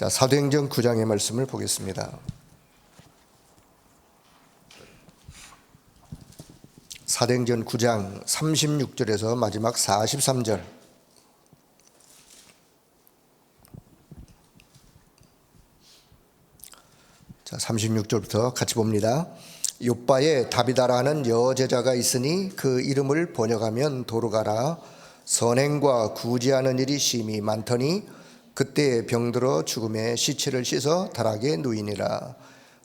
자, 사도행전 9장의 말씀을 보겠습니다. 사도행전 9장 36절에서 마지막 43절. 자, 36절부터 같이 봅니다. 요빠에 다비다라는 여제자가 있으니 그 이름을 번역하면 도르가라. 선행과 구제하는 일이 심히 많더니 그때 병들어 죽음에 시체를 씻어 다락에 누이니라.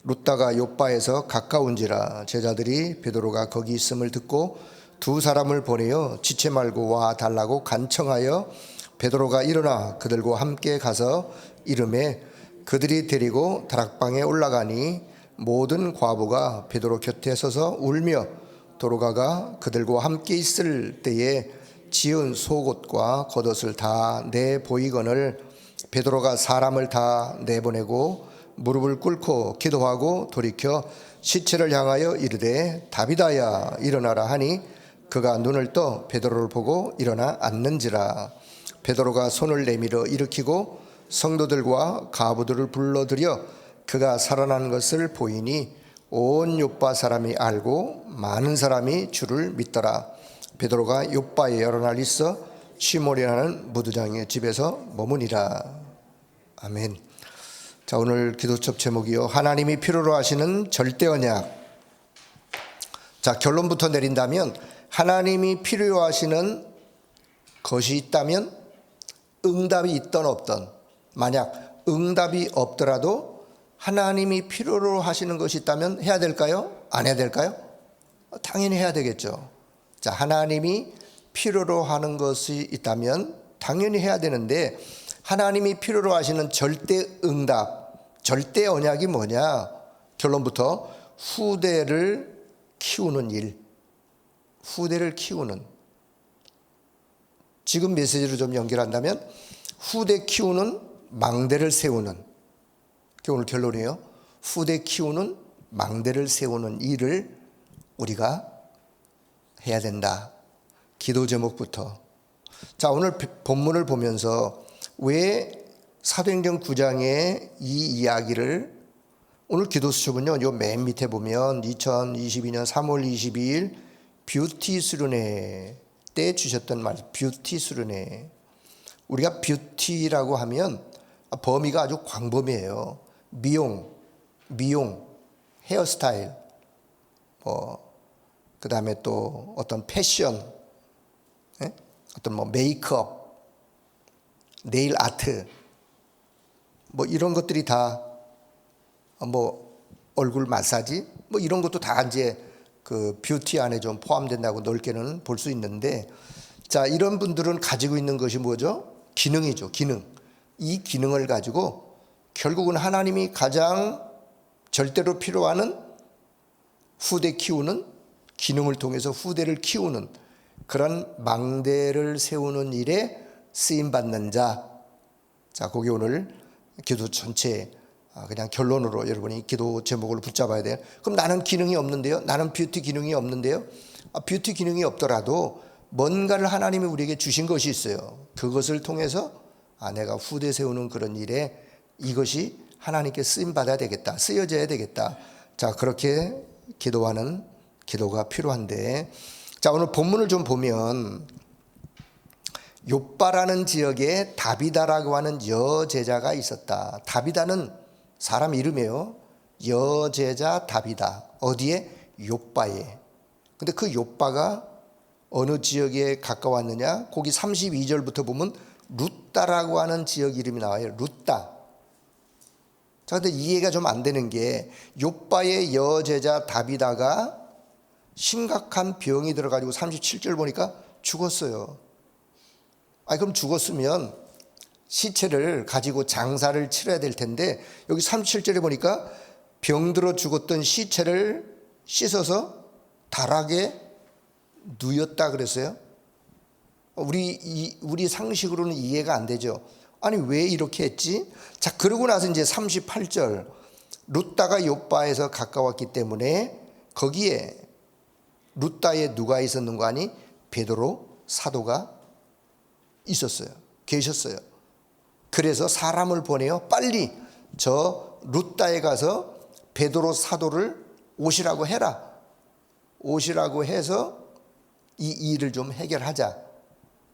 룻다가 요빠에서 가까운지라 제자들이 베드로가 거기 있음을 듣고 두 사람을 보내어 지체 말고 와 달라고 간청하여 베드로가 일어나 그들과 함께 가서 이름에 그들이 데리고 다락방에 올라가니 모든 과부가 베드로 곁에 서서 울며 도르가가 그들과 함께 있을 때에 지은 속옷과 겉옷을 다 내보이거늘 베드로가 사람을 다 내보내고 무릎을 꿇고 기도하고 돌이켜 시체를 향하여 이르되 다비다야 일어나라 하니 그가 눈을 떠 베드로를 보고 일어나 앉는지라. 베드로가 손을 내밀어 일으키고 성도들과 가부들을 불러들여 그가 살아난 것을 보이니 온 요빠 사람이 알고 많은 사람이 주를 믿더라. 베드로가 요빠에 여러 날 있어 시몬이라는 무두장의 집에서 머무니라. 아멘. 자, 오늘 기도첩 제목이요, 하나님이 필요로 하시는 절대 언약. 자, 결론부터 내린다면 하나님이 필요로 하시는 것이 있다면 응답이 있던 없던, 만약 응답이 없더라도 하나님이 필요로 하시는 것이 있다면 해야 될까요? 안 해야 될까요? 당연히 해야 되겠죠. 자, 하나님이 필요로 하는 것이 있다면 당연히 해야 되는데, 하나님이 필요로 하시는 절대 응답, 절대 언약이 뭐냐? 결론부터 후대를 키우는 일, 후대를 키우는. 지금 메시지로 좀 연결한다면 후대 키우는 망대를 세우는, 그게 오늘 결론이에요. 후대 키우는 망대를 세우는 일을 우리가 해야 된다. 기도 제목부터. 자, 오늘 본문을 보면서 왜 사도행전 9장의 이 이야기를, 오늘 기도 수첩은요, 요 맨 밑에 보면 2022년 3월 22일 뷰티 수련회 때 주셨던 말, 뷰티 수련회. 우리가 뷰티라고 하면 범위가 아주 광범위해요. 미용, 헤어스타일, 그 다음에 또 어떤 패션, 어떤 메이크업, 네일 아트, 이런 것들이 다, 얼굴 마사지, 이런 것도 다 이제 그 뷰티 안에 좀 포함된다고 넓게는 볼 수 있는데, 자, 이런 분들은 가지고 있는 것이 뭐죠? 기능이죠, 기능. 이 기능을 가지고 결국은 하나님이 가장 절대로 필요하는 후대 키우는, 기능을 통해서 후대를 키우는 그런 망대를 세우는 일에 쓰임받는 자. 자, 그게 오늘 기도 전체 그냥 결론으로 여러분이 기도 제목을 붙잡아야 돼요. 그럼 나는 기능이 없는데요? 나는 뷰티 기능이 없는데요? 뷰티 기능이 없더라도 뭔가를 하나님이 우리에게 주신 것이 있어요. 그것을 통해서 내가 후대 세우는 그런 일에 이것이 하나님께 쓰임받아야 되겠다, 쓰여져야 되겠다. 자, 그렇게 기도하는 기도가 필요한데, 자, 오늘 본문을 좀 보면 요빠라는 지역에 다비다라고 하는 여제자가 있었다. 다비다는 사람 이름이에요. 여제자 다비다. 어디에? 요빠에. 근데 그 요빠가 어느 지역에 가까웠느냐? 거기 32절부터 보면 룻다라고 하는 지역 이름이 나와요. 룻다. 자, 근데 이해가 좀 안 되는 게, 요빠의 여제자 다비다가 심각한 병이 들어가지고 37절 보니까 죽었어요. 그럼 죽었으면 시체를 가지고 장사를 치러야 될 텐데, 여기 37절에 보니까 병들어 죽었던 시체를 씻어서 다락에 누였다 그랬어요. 우리 상식으로는 이해가 안 되죠. 아니, 왜 이렇게 했지? 자, 그러고 나서 이제 38절, 룻다가 요빠에서 가까웠기 때문에 거기에 룻다에 누가 있었는가 하니 베드로 사도가 있었어요. 계셨어요. 그래서 사람을 보내어 빨리 저 루다에 가서 베드로 사도를 오시라고 해라. 오시라고 해서 이 일을 좀 해결하자.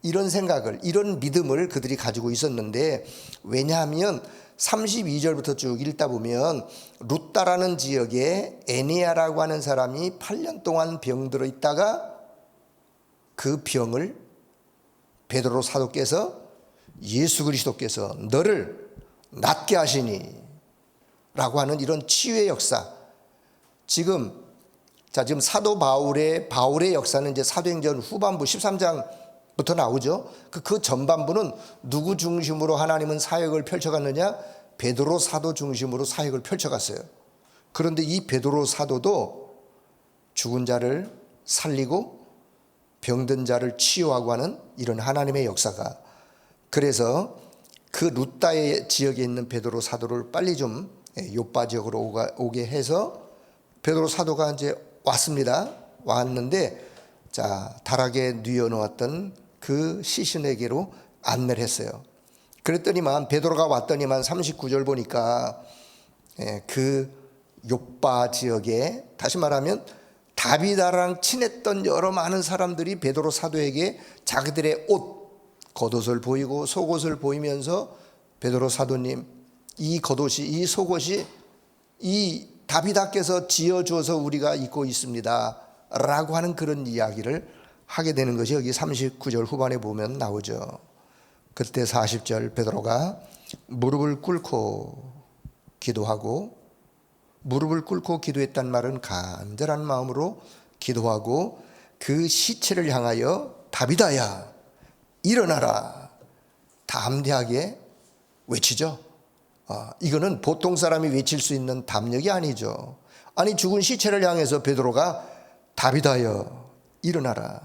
이런 생각을, 이런 믿음을 그들이 가지고 있었는데, 왜냐하면 32절부터 쭉 읽다 보면 루다라는 지역에 에니아라고 하는 사람이 8년 동안 병들어 있다가 그 병을 베드로 사도께서, 예수 그리스도께서 너를 낫게 하시니 라고 하는 이런 치유의 역사. 지금 사도 바울의 역사는 이제 사도행전 후반부 13장부터 나오죠. 그 전반부는 누구 중심으로 하나님은 사역을 펼쳐갔느냐? 베드로 사도 중심으로 사역을 펼쳐갔어요. 그런데 이 베드로 사도도 죽은 자를 살리고 병든 자를 치유하고 하는 이런 하나님의 역사가, 그래서 그 루다의 지역에 있는 베드로 사도를 빨리 좀 요빠 지역으로 오게 해서 베드로 사도가 이제 왔는데, 다락에 뉘어놓았던 그 시신에게로 안내를 했어요. 그랬더니만 베드로가 왔더니만 39절 보니까 그 요빠 지역에, 다시 말하면 다비다랑 친했던 여러 많은 사람들이 베드로 사도에게 자기들의 옷, 겉옷을 보이고 속옷을 보이면서, 베드로 사도님, 이 겉옷이, 이 속옷이 이 다비다께서 지어주어서 우리가 입고 있습니다 라고 하는 그런 이야기를 하게 되는 것이 여기 39절 후반에 보면 나오죠. 그때 40절 베드로가 무릎을 꿇고 기도하고, 무릎을 꿇고 기도했단 말은 간절한 마음으로 기도하고 그 시체를 향하여 다비다야 일어나라 담대하게 외치죠. 이거는 보통 사람이 외칠 수 있는 담력이 아니죠. 아니, 죽은 시체를 향해서 베드로가 다비다여 일어나라.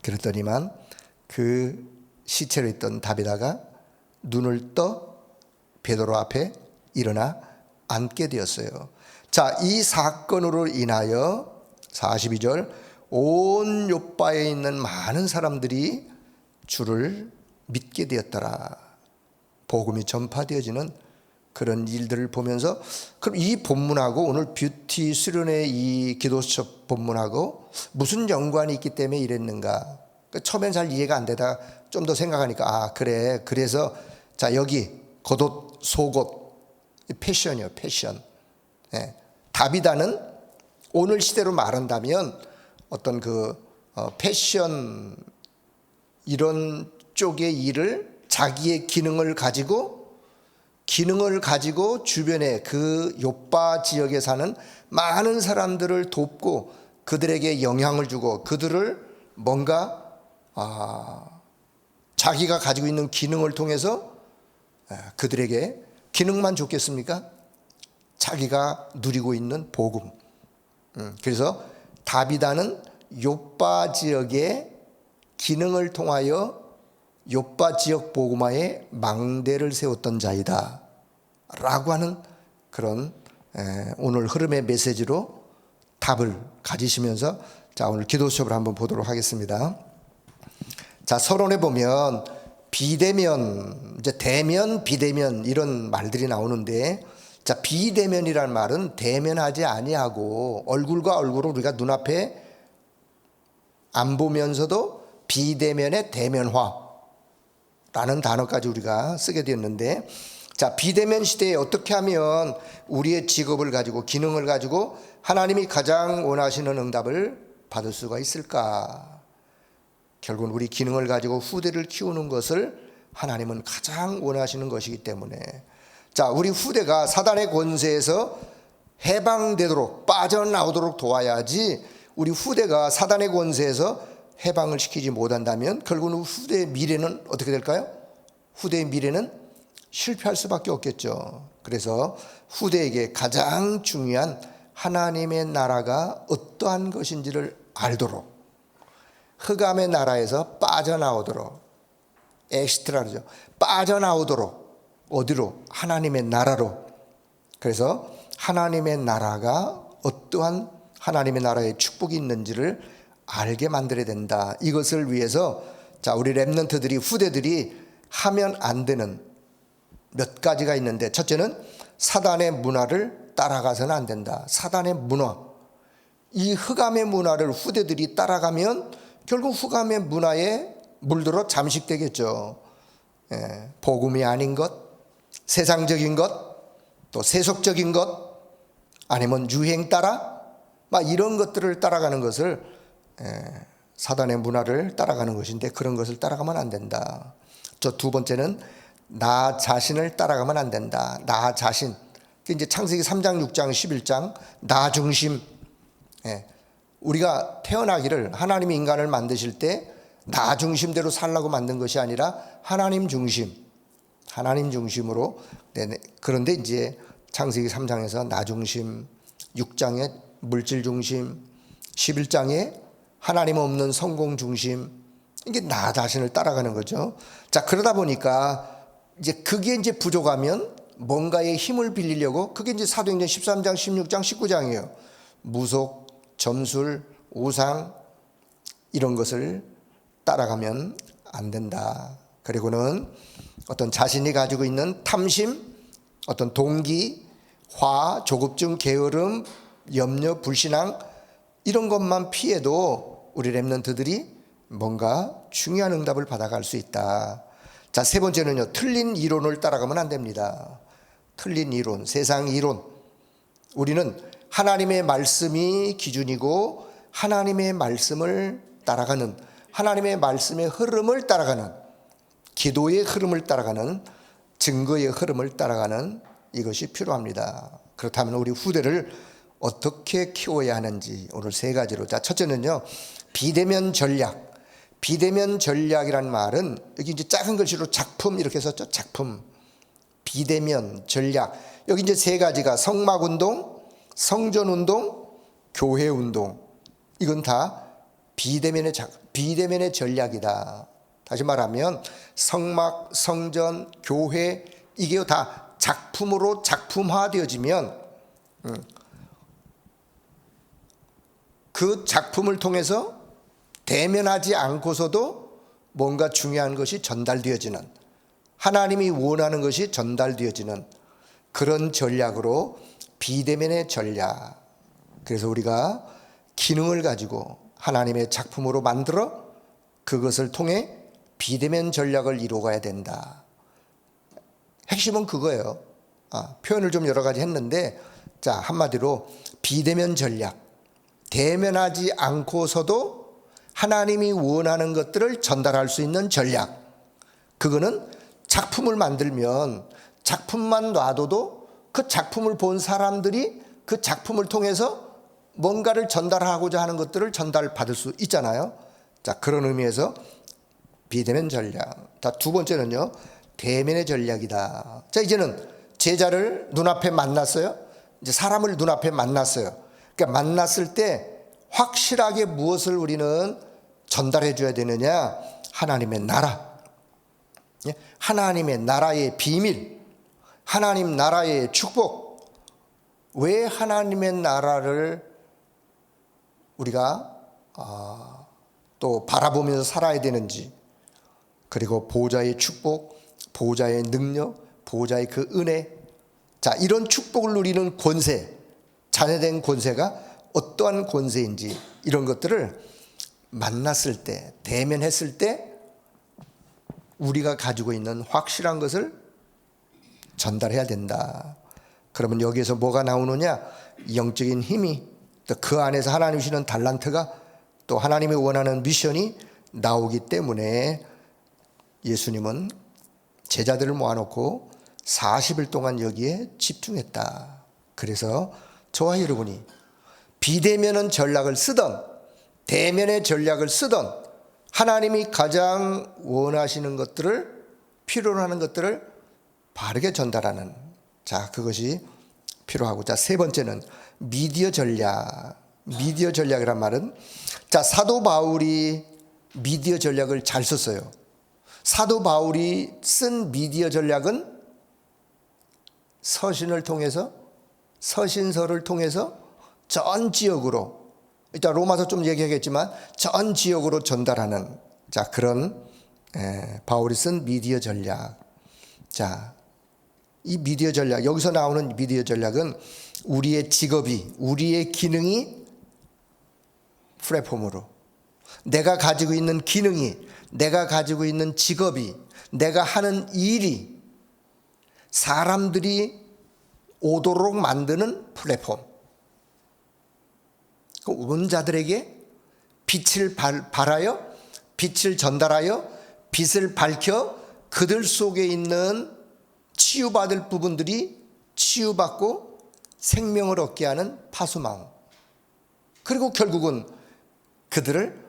그랬더니만 그 시체로 있던 다비다가 눈을 떠 베드로 앞에 일어나 앉게 되었어요. 이 사건으로 인하여 42절 온 요빠에 있는 많은 사람들이 주를 믿게 되었더라. 복음이 전파되어지는 그런 일들을 보면서, 그럼 이 본문하고 오늘 뷰티 수련회 이 기도수첩 본문하고 무슨 연관이 있기 때문에 이랬는가? 처음엔 잘 이해가 안 되다가 좀 더 생각하니까 그래. 그래서 여기 겉옷, 속옷, 패션이요, 패션. 다비다는 오늘 시대로 말한다면 어떤 패션 이런 쪽의 일을, 자기의 기능을 가지고 주변에 그 요빠 지역에 사는 많은 사람들을 돕고 그들에게 영향을 주고 그들을 뭔가 자기가 가지고 있는 기능을 통해서 그들에게, 기능만 좋겠습니까? 자기가 누리고 있는 복음. 그래서 다비다는 요빠 지역의 기능을 통하여 요빠 지역 복음화에 망대를 세웠던 자이다 라고 하는 그런 오늘 흐름의 메시지로 답을 가지시면서 오늘 기도 수업을 한번 보도록 하겠습니다. 서론에 보면 비대면, 이제 대면, 비대면 이런 말들이 나오는데, 비대면이란 말은 대면하지 아니하고 얼굴과 얼굴을 우리가 눈앞에 안 보면서도 비대면의 대면화라는 단어까지 우리가 쓰게 되었는데, 비대면 시대에 어떻게 하면 우리의 직업을 가지고 기능을 가지고 하나님이 가장 원하시는 응답을 받을 수가 있을까? 결국은 우리 기능을 가지고 후대를 키우는 것을 하나님은 가장 원하시는 것이기 때문에, 우리 후대가 사단의 권세에서 해방되도록, 빠져나오도록 도와야지, 우리 후대가 사단의 권세에서 해방을 시키지 못한다면 결국은 후대의 미래는 어떻게 될까요? 후대의 미래는 실패할 수밖에 없겠죠. 그래서 후대에게 가장 중요한 하나님의 나라가 어떠한 것인지를 알도록, 흑암의 나라에서 빠져나오도록, 엑스트라죠, 빠져나오도록, 어디로? 하나님의 나라로. 그래서 하나님의 나라가 어떠한 하나님의 나라의 축복이 있는지를 알게 만들어야 된다. 이것을 위해서 우리 랩런트들이, 후대들이 하면 안 되는 몇 가지가 있는데, 첫째는 사단의 문화를 따라가서는 안 된다. 사단의 문화, 이 흑암의 문화를 후대들이 따라가면 결국 흑암의 문화에 물들어 잠식되겠죠. 복음이 아닌 것, 세상적인 것, 또 세속적인 것, 아니면 유행 따라 막 이런 것들을 따라가는 것을 사단의 문화를 따라가는 것인데, 그런 것을 따라가면 안 된다. 저 두 번째는 나 자신을 따라가면 안 된다. 나 자신. 이제 창세기 3장, 6장, 11장 나 중심. 우리가 태어나기를 하나님이 인간을 만드실 때 나 중심대로 살라고 만든 것이 아니라 하나님 중심, 하나님 중심으로. 그런데 이제 창세기 3장에서 나 중심, 6장에 물질 중심, 11장에 하나님 없는 성공 중심, 이게 나 자신을 따라가는 거죠. 자, 그러다 보니까 이제 그게 이제 부족하면 뭔가의 힘을 빌리려고, 그게 이제 사도행전 13장, 16장, 19장이에요. 무속, 점술, 우상, 이런 것을 따라가면 안 된다. 그리고는 어떤 자신이 가지고 있는 탐심, 어떤 동기, 화, 조급증, 게으름, 염려, 불신앙, 이런 것만 피해도 우리 렘넌트들이 뭔가 중요한 응답을 받아갈 수 있다. 자, 세 번째는요, 틀린 이론을 따라가면 안 됩니다. 틀린 이론, 세상 이론. 우리는 하나님의 말씀이 기준이고 하나님의 말씀을 따라가는, 하나님의 말씀의 흐름을 따라가는, 기도의 흐름을 따라가는, 증거의 흐름을 따라가는 이것이 필요합니다. 그렇다면 우리 후대를 어떻게 키워야 하는지 오늘 세 가지로. 자, 첫째는요, 비대면 전략. 비대면 전략이란 말은 여기 이제 작은 글씨로 작품 이렇게 썼죠. 작품, 비대면 전략. 여기 이제 세 가지가 성막운동, 성전운동, 교회운동. 이건 다 비대면의 전략이다. 다시 말하면 성막, 성전, 교회, 이게 다 작품으로 작품화되어지면 그 작품을 통해서 대면하지 않고서도 뭔가 중요한 것이 전달되어지는, 하나님이 원하는 것이 전달되어지는 그런 전략으로, 비대면의 전략. 그래서 우리가 기능을 가지고 하나님의 작품으로 만들어 그것을 통해 비대면 전략을 이루어가야 된다. 핵심은 그거예요. 표현을 좀 여러 가지 했는데, 자, 한마디로 비대면 전략. 대면하지 않고서도 하나님이 원하는 것들을 전달할 수 있는 전략. 그거는 작품을 만들면 작품만 놔둬도 그 작품을 본 사람들이 그 작품을 통해서 뭔가를 전달하고자 하는 것들을 전달받을 수 있잖아요. 자, 그런 의미에서 비대면 전략. 자, 두 번째는요, 대면의 전략이다. 자, 이제는 제자를 눈앞에 만났어요. 이제 사람을 눈앞에 만났어요. 그러니까 만났을 때 확실하게 무엇을 우리는 전달해 줘야 되느냐? 하나님의 나라, 하나님의 나라의 비밀, 하나님 나라의 축복. 왜 하나님의 나라를 우리가 또 바라보면서 살아야 되는지, 그리고 보호자의 축복, 보호자의 능력, 보호자의 그 은혜. 자, 이런 축복을 누리는 권세, 자녀된 권세가 어떠한 권세인지, 이런 것들을 만났을 때, 대면했을 때 우리가 가지고 있는 확실한 것을 전달해야 된다. 그러면 여기에서 뭐가 나오느냐? 영적인 힘이, 또 그 안에서 하나님 주시는 달란트가, 또 하나님이 원하는 미션이 나오기 때문에 예수님은 제자들을 모아놓고 40일 동안 여기에 집중했다. 그래서 저와 여러분이 비대면은 전략을 쓰던 대면의 전략을 쓰던 하나님이 가장 원하시는 것들을, 필요로 하는 것들을 바르게 전달하는, 자, 그것이 필요하고. 자, 세 번째는 미디어 전략. 미디어 전략이란 말은, 자, 사도 바울이 미디어 전략을 잘 썼어요. 사도 바울이 쓴 미디어 전략은 서신을 통해서, 서신서를 통해서 전 지역으로, 이따 로마서 좀 얘기하겠지만 전 지역으로 전달하는, 자, 그런 바울이 쓴 미디어 전략. 자, 이 미디어 전략, 여기서 나오는 미디어 전략은 우리의 직업이, 우리의 기능이 플랫폼으로, 내가 가지고 있는 기능이, 내가 가지고 있는 직업이, 내가 하는 일이 사람들이 오도록 만드는 플랫폼. 온 자들에게 빛을 발하여, 빛을 전달하여, 빛을 밝혀 그들 속에 있는 치유받을 부분들이 치유받고 생명을 얻게 하는 파수망. 그리고 결국은 그들을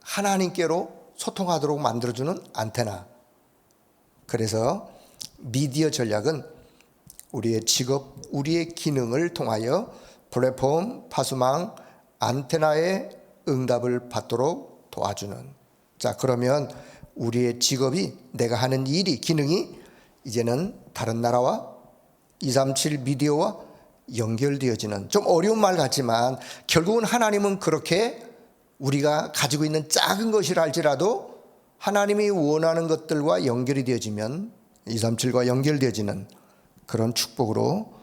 하나님께로 소통하도록 만들어주는 안테나. 그래서 미디어 전략은 우리의 직업, 우리의 기능을 통하여 플랫폼, 파수망, 안테나의 응답을 받도록 도와주는. 자, 그러면 우리의 직업이, 내가 하는 일이, 기능이 이제는 다른 나라와 237 미디어와 연결되어지는, 좀 어려운 말 같지만 결국은 하나님은 그렇게 우리가 가지고 있는 작은 것이라 할지라도 하나님이 원하는 것들과 연결이 되어지면 237과 연결되어지는 그런 축복으로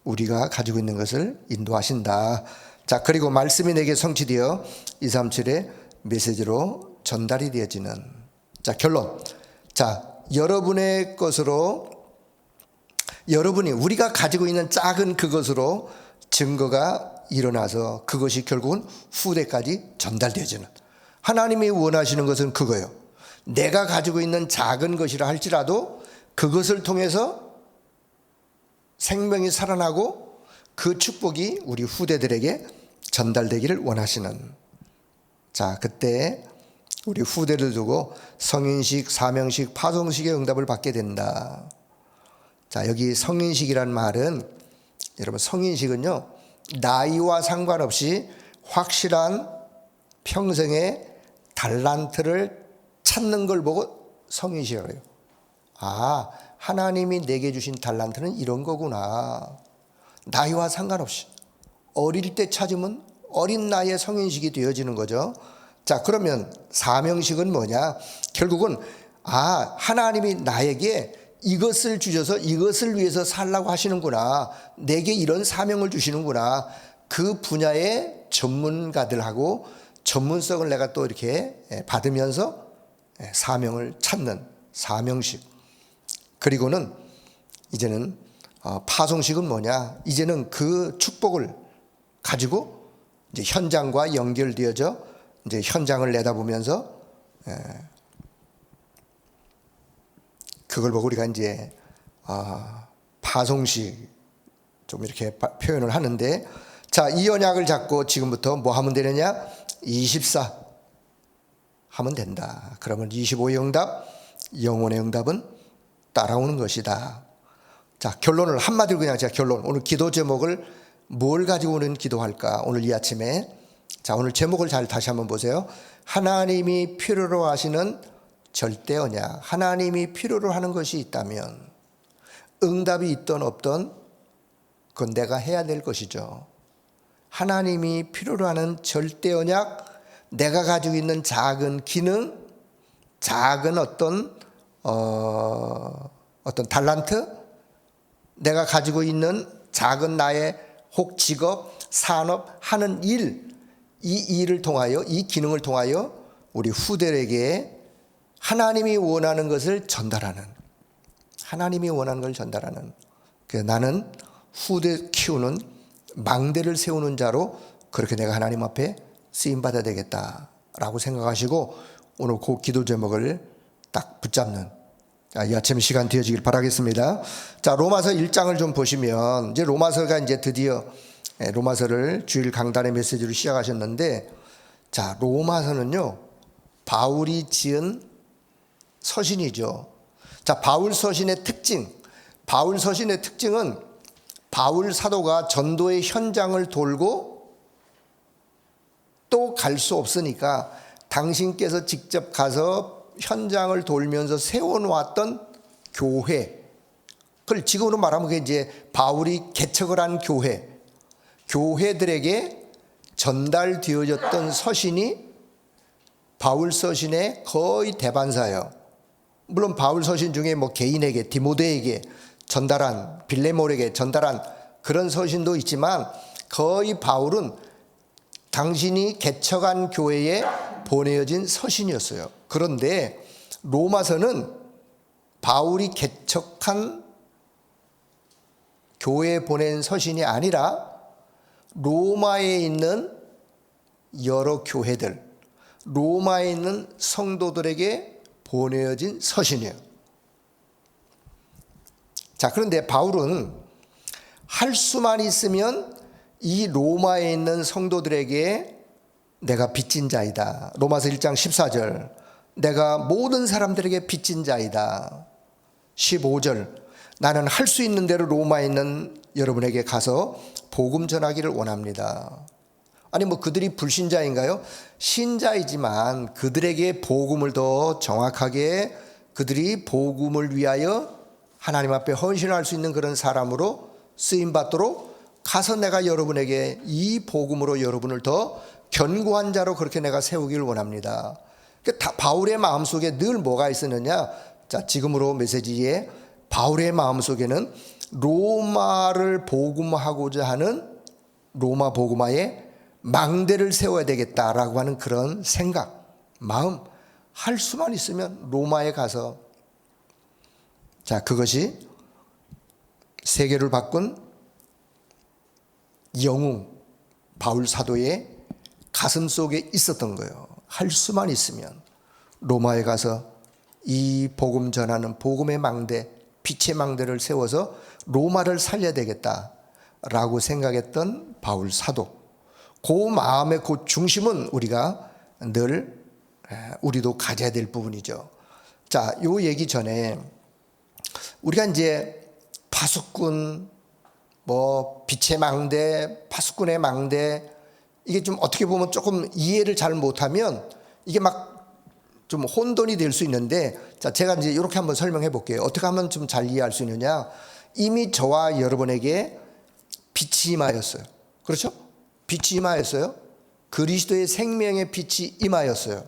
우리가 가지고 있는 것을 인도하신다. 자, 그리고 말씀이 내게 성취되어 237의 메시지로 전달이 되어지는. 자, 결론. 자, 여러분의 것으로, 여러분이, 우리가 가지고 있는 작은 그것으로 증거가 일어나서 그것이 결국은 후대까지 전달되어지는. 하나님이 원하시는 것은 그거예요. 내가 가지고 있는 작은 것이라 할지라도 그것을 통해서 생명이 살아나고 그 축복이 우리 후대들에게 전달되기를 원하시는. 자, 그때 우리 후대를 두고 성인식, 사명식, 파송식의 응답을 받게 된다. 자, 여기 성인식이라는 말은, 여러분, 성인식은요, 나이와 상관없이 확실한 평생의 달란트를 찾는 걸 보고 성인식이라고 해요. 아, 하나님이 내게 주신 달란트는 이런 거구나. 나이와 상관없이 어릴 때 찾으면 어린 나이에 성인식이 되어지는 거죠. 자, 그러면 사명식은 뭐냐? 결국은 하나님이 나에게 이것을 주셔서 이것을 위해서 살라고 하시는구나. 내게 이런 사명을 주시는구나. 그 분야의 전문가들하고 전문성을 내가 또 이렇게 받으면서 사명을 찾는 사명식. 그리고는 이제는 파송식은 뭐냐? 이제는 그 축복을 가지고 이제 현장과 연결되어져 이제 현장을 내다보면서 그걸 보고 우리가 이제 파송식 좀 이렇게 표현을 하는데, 자, 이 언약을 잡고 지금부터 뭐 하면 되느냐? 24 하면 된다. 그러면 25의 응답, 영혼의 응답은 따라오는 것이다. 자, 결론을 한마디로 그냥 제가 결론, 오늘 기도 제목을 뭘 가지고 오늘 기도할까? 오늘 이 아침에, 자, 오늘 제목을 잘 다시 한번 보세요. 하나님이 필요로 하시는 절대 언약. 하나님이 필요로 하는 것이 있다면 응답이 있던 없던 그건 내가 해야 될 것이죠. 하나님이 필요로 하는 절대 언약, 내가 가지고 있는 작은 기능, 작은 어떤 달란트, 내가 가지고 있는 작은 나의 혹 직업, 산업, 하는 일, 이 일을 통하여, 이 기능을 통하여 우리 후대에게 하나님이 원하는 것을 전달하는, 하나님이 원하는 걸 전달하는. 그래서 나는 후대 키우는, 망대를 세우는 자로 그렇게 내가 하나님 앞에 쓰임받아야 되겠다라고 생각하시고 오늘 그 기도 제목을 딱 붙잡는, 이 아침 시간 되어지길 바라겠습니다. 자, 로마서 1장을 좀 보시면, 이제 로마서가 이제 드디어 로마서를 주일 강단의 메시지로 시작하셨는데, 자, 로마서는요, 바울이 지은 서신이죠. 자, 바울 서신의 특징. 바울 서신의 특징은 바울 사도가 전도의 현장을 돌고 또 갈 수 없으니까 당신께서 직접 가서 현장을 돌면서 세워놓았던 교회, 그걸 지금으로 말하면 그게 이제 바울이 개척을 한 교회, 교회들에게 전달되어졌던 서신이 바울 서신의 거의 대반사예요. 물론 바울 서신 중에 뭐 개인에게, 디모데에게, 전달한, 빌레몬에게 전달한 그런 서신도 있지만 거의 바울은 당신이 개척한 교회에 보내어진 서신이었어요. 그런데 로마서는 바울이 개척한 교회에 보낸 서신이 아니라 로마에 있는 여러 교회들, 로마에 있는 성도들에게 보내어진 서신이에요. 자, 그런데 바울은 할 수만 있으면 이 로마에 있는 성도들에게 내가 빚진 자이다. 로마서 1장 14절, 내가 모든 사람들에게 빚진 자이다. 15절, 나는 할 수 있는 대로 로마에 있는 여러분에게 가서 복음 전하기를 원합니다. 아니 뭐 그들이 불신자인가요? 신자이지만 그들에게 복음을 더 정확하게, 그들이 복음을 위하여 하나님 앞에 헌신할 수 있는 그런 사람으로 쓰임받도록 가서 내가 여러분에게 이 복음으로 여러분을 더 견고한 자로 그렇게 내가 세우기를 원합니다. 바울의 마음속에 늘 뭐가 있었느냐? 자, 지금으로 메시지에 바울의 마음속에는 로마를 복음하고자 하는 로마 복음화에 망대를 세워야 되겠다라고 하는 그런 생각, 마음, 할 수만 있으면 로마에 가서, 자, 그것이 세계를 바꾼 영웅 바울 사도의 가슴 속에 있었던 거예요. 할 수만 있으면 로마에 가서 이 복음 전하는 복음의 망대, 빛의 망대를 세워서 로마를 살려야 되겠다라고 생각했던 바울 사도. 그 마음의 그 중심은 우리가 늘 우리도 가져야 될 부분이죠. 자, 요 얘기 전에 우리가 이제 파수꾼, 뭐 빛의 망대, 파수꾼의 망대, 이게 좀 어떻게 보면 조금 이해를 잘 못하면 이게 막 좀 혼돈이 될 수 있는데, 자, 제가 이제 이렇게 한번 설명해 볼게요. 어떻게 하면 좀 잘 이해할 수 있느냐? 이미 저와 여러분에게 빛이 임하였어요. 그렇죠? 빛이 임하였어요. 그리스도의 생명의 빛이 임하였어요.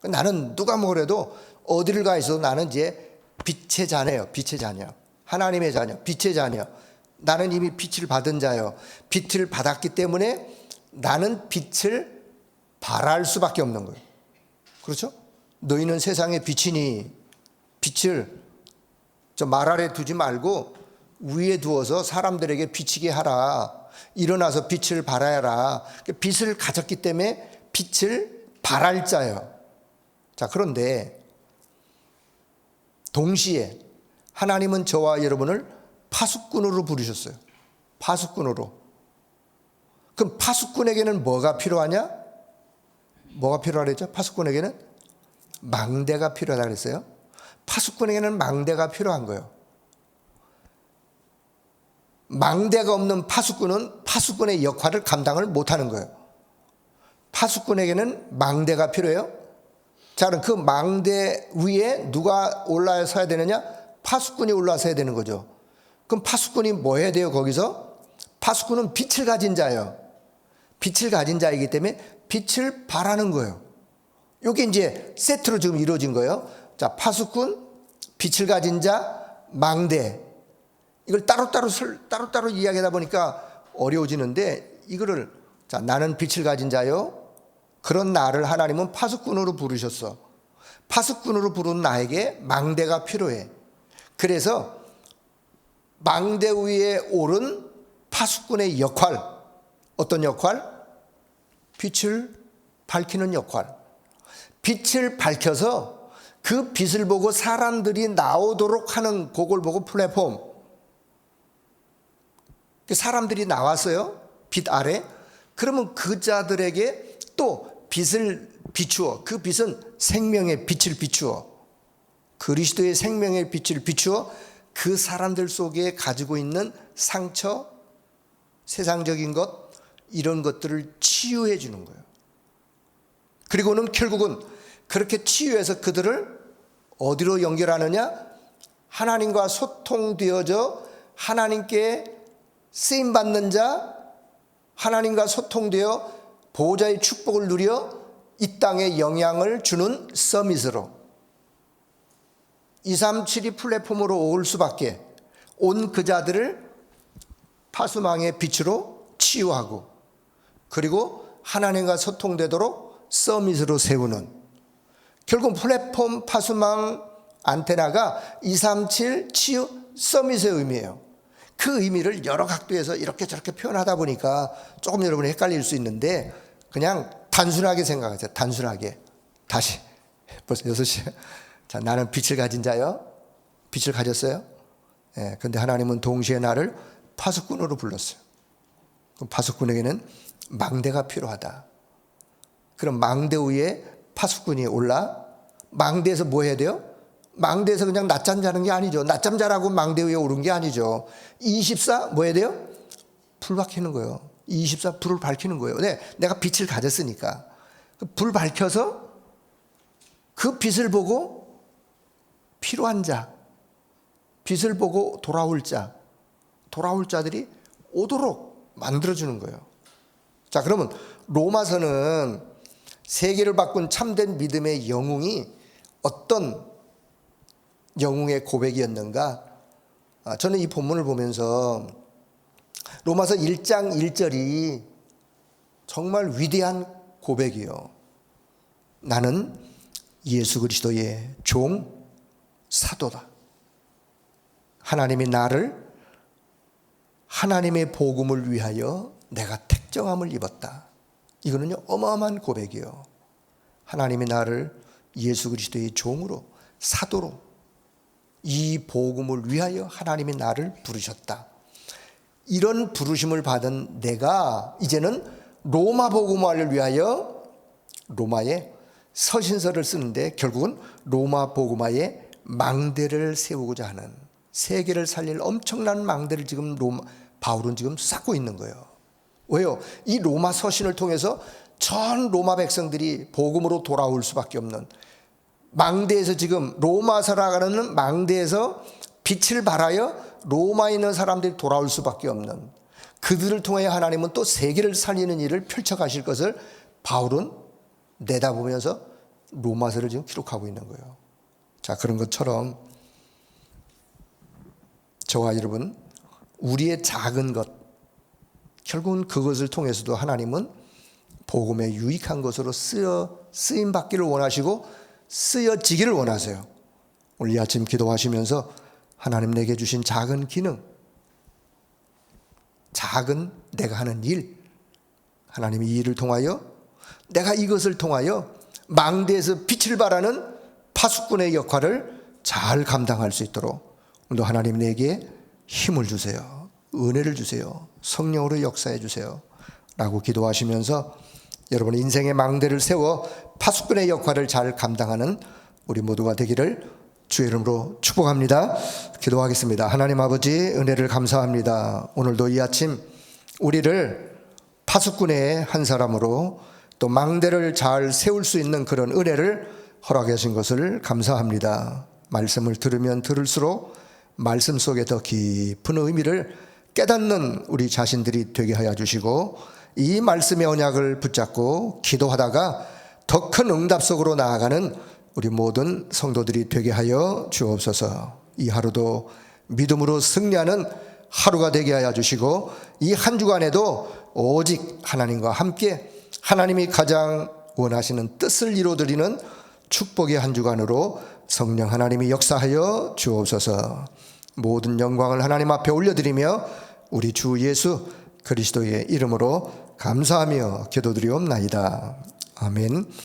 나는 누가 뭐래도 어디를 가 있어도 나는 이제 빛의 자녀예요. 빛의 자녀. 하나님의 자녀, 빛의 자녀. 나는 이미 빛을 받은 자요. 빛을 받았기 때문에 나는 빛을 발할 수밖에 없는 거예요. 그렇죠? 너희는 세상의 빛이니 빛을 저 말 아래 두지 말고 위에 두어서 사람들에게 비치게 하라. 일어나서 빛을 발하여라. 빛을 가졌기 때문에 빛을 발할 자예요. 자, 그런데 동시에 하나님은 저와 여러분을 파수꾼으로 부르셨어요. 파수꾼으로. 그럼 파수꾼에게는 뭐가 필요하냐? 뭐가 필요하랬죠? 파수꾼에게는 망대가 필요하다 그랬어요. 파수꾼에게는 망대가 필요한 거예요. 망대가 없는 파수꾼은 파수꾼의 역할을 감당을 못하는 거예요. 파수꾼에게는 망대가 필요해요. 자, 그럼 그 망대 위에 누가 올라야 서야 되느냐? 파수꾼이 올라서야 되는 거죠. 그럼 파수꾼이 뭐 해야 돼요? 거기서 파수꾼은 빛을 가진 자예요. 빛을 가진 자이기 때문에 빛을 발하는 거예요. 이게 이제 세트로 지금 이루어진 거예요. 자, 파수꾼, 빛을 가진 자, 망대. 이걸 따로따로 이야기하다 보니까 어려워지는데, 이거를, 자, 나는 빛을 가진 자요. 그런 나를 하나님은 파수꾼으로 부르셨어. 파수꾼으로 부른 나에게 망대가 필요해. 그래서 망대 위에 오른 파수꾼의 역할, 어떤 역할? 빛을 밝히는 역할. 빛을 밝혀서 그 빛을 보고 사람들이 나오도록 하는, 그걸 보고 플랫폼. 사람들이 나왔어요. 빛 아래. 그러면 그 자들에게 또 빛을 비추어, 그 빛은 생명의 빛을 비추어, 그리스도의 생명의 빛을 비추어 그 사람들 속에 가지고 있는 상처, 세상적인 것, 이런 것들을 치유해 주는 거예요. 그리고는 결국은 그렇게 치유해서 그들을 어디로 연결하느냐? 하나님과 소통되어져 하나님께 쓰임받는 자, 하나님과 소통되어 보호자의 축복을 누려 이 땅에 영향을 주는 서밋으로. 237이 플랫폼으로 올 수밖에, 온 그 자들을 파수망의 빛으로 치유하고, 그리고 하나님과 소통되도록 서밋으로 세우는, 결국 플랫폼 파수망 안테나가 237 치유 서밋의 의미예요. 그 의미를 여러 각도에서 이렇게 저렇게 표현하다 보니까 조금 여러분이 헷갈릴 수 있는데, 그냥 단순하게 생각하세요. 단순하게. 다시 벌써 6시에. 자, 나는 빛을 가진 자요. 빛을 가졌어요. 예, 근데 하나님은 동시에 나를 파수꾼으로 불렀어요. 그럼 파수꾼에게는 망대가 필요하다. 그럼 망대 위에 파수꾼이 올라, 망대에서 뭐 해야 돼요? 망대에서 그냥 낮잠 자는 게 아니죠. 낮잠 자라고 망대 위에 오른 게 아니죠. 24 뭐 해야 돼요? 불 밝히는 거예요. 24 불을 밝히는 거예요. 네, 내가 빛을 가졌으니까 불 밝혀서 그 빛을 보고 필요한 자, 빛을 보고 돌아올 자들이 오도록 만들어주는 거예요. 자, 그러면 로마서는 세계를 바꾼 참된 믿음의 영웅이 어떤 영웅의 고백이었는가? 저는 이 본문을 보면서 로마서 1장 1절이 정말 위대한 고백이요. 나는 예수 그리스도의 종 사도다. 하나님이 나를 하나님의 복음을 위하여 내가 택정함을 입었다. 이거는요, 어마어마한 고백이요. 하나님이 나를 예수 그리스도의 종으로, 사도로 이 복음을 위하여 하나님이 나를 부르셨다. 이런 부르심을 받은 내가 이제는 로마 복음화를 위하여 로마에 서신서를 쓰는데, 결국은 로마 복음화에 망대를 세우고자 하는, 세계를 살릴 엄청난 망대를 지금 바울은 지금 쌓고 있는 거예요. 왜요? 이 로마 서신을 통해서 전 로마 백성들이 복음으로 돌아올 수밖에 없는, 망대에서 지금 로마서라는 망대에서 빛을 발하여 로마에 있는 사람들이 돌아올 수밖에 없는, 그들을 통해 하나님은 또 세계를 살리는 일을 펼쳐가실 것을 바울은 내다보면서 로마서를 지금 기록하고 있는 거예요. 자, 그런 것처럼 저와 여러분, 우리의 작은 것, 결국은 그것을 통해서도 하나님은 복음에 유익한 것으로 쓰임받기를 원하시고 쓰여지기를 원하세요. 오늘 이 아침 기도하시면서 하나님 내게 주신 작은 기능, 작은 내가 하는 일, 하나님이 이 일을 통하여, 내가 이것을 통하여 망대에서 빛을 발하는 파수꾼의 역할을 잘 감당할 수 있도록 오늘도 하나님 내게 힘을 주세요. 은혜를 주세요. 성령으로 역사해 주세요. 라고 기도하시면서 여러분의 인생의 망대를 세워 파수꾼의 역할을 잘 감당하는 우리 모두가 되기를 주의 이름으로 축복합니다. 기도하겠습니다. 하나님 아버지, 은혜를 감사합니다. 오늘도 이 아침 우리를 파수꾼의 한 사람으로 또 망대를 잘 세울 수 있는 그런 은혜를 허락해 주신 것을 감사합니다. 말씀을 들으면 들을수록 말씀 속에 더 깊은 의미를 깨닫는 우리 자신들이 되게 하여 주시고, 이 말씀의 언약을 붙잡고 기도하다가 더 큰 응답 속으로 나아가는 우리 모든 성도들이 되게 하여 주옵소서. 이 하루도 믿음으로 승리하는 하루가 되게 하여 주시고, 이 한 주간에도 오직 하나님과 함께 하나님이 가장 원하시는 뜻을 이루어드리는 축복의 한 주간으로 성령 하나님이 역사하여 주옵소서. 모든 영광을 하나님 앞에 올려드리며 우리 주 예수 그리스도의 이름으로 감사하며 기도드리옵나이다. 아멘.